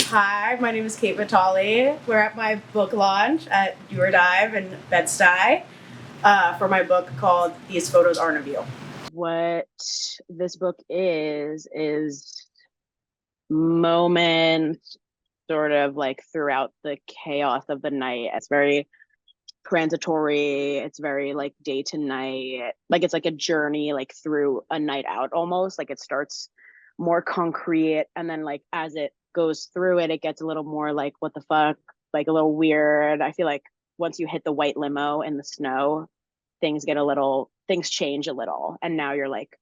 Hi, my name is Kate Vitali. We're at my book launch at Do or Dive in Bed-Stuy for my book called These Photos Aren't of You. What this book is moments sort of like throughout the chaos of the night. It's very transitory. It's very like day to night. Like it's like a journey like through a night out almost. Like it starts more concrete and then like as it goes through it, it gets a little more like what the fuck, like a little weird. I feel like once you hit the white limo in the snow, things change a little. And now you're like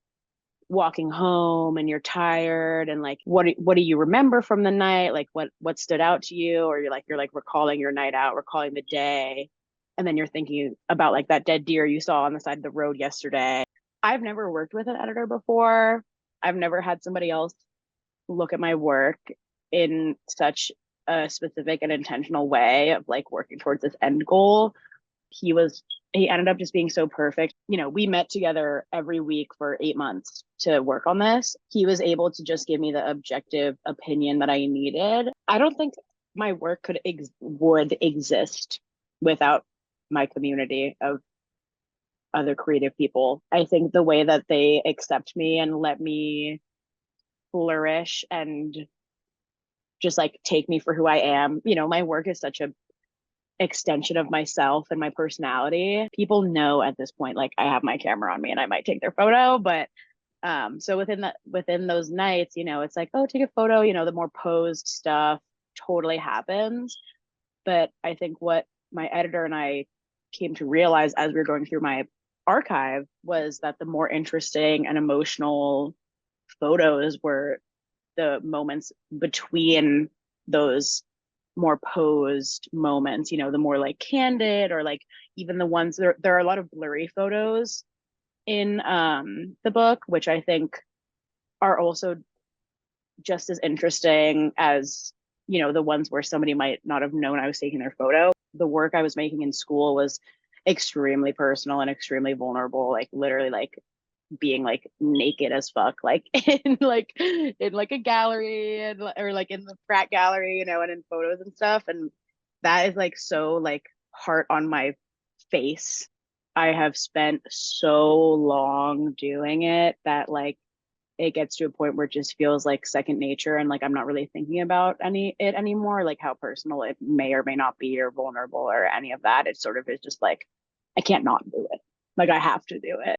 walking home and you're tired and like what do you remember from the night, like what stood out to you, or you're like recalling your night out, recalling the day, and then you're thinking about like that dead deer you saw on the side of the road yesterday. I've never worked with an editor before. I've never had somebody else look at my work in such a specific and intentional way of like working towards this end goal. He ended up just being so perfect. We met together every week for 8 months to work on this. He was able to just give me the objective opinion that I needed. I don't think my work would exist without my community of other creative people. I think the way that they accept me and let me flourish and just like take me for who I am. My work is such a extension of myself and my personality. People know at this point, like I have my camera on me and I might take their photo, but so within those nights, it's like, oh, take a photo, the more posed stuff totally happens. But I think what my editor and I came to realize as we were going through my archive was that the more interesting and emotional photos were the moments between those more posed moments, the more like candid, or like even the ones there are a lot of blurry photos in the book, which I think are also just as interesting as, the ones where somebody might not have known I was taking their photo. The work I was making in school was extremely personal and extremely vulnerable, like literally like being like naked as fuck, like in like a gallery, or like in the frat gallery, and in photos and stuff. And that is like so like heart on my face. I have spent so long doing it that like it gets to a point where it just feels like second nature, and like I'm not really thinking about it anymore, like how personal it may or may not be, or vulnerable, or any of that. It sort of is just like I can't not do it. Like I have to do it.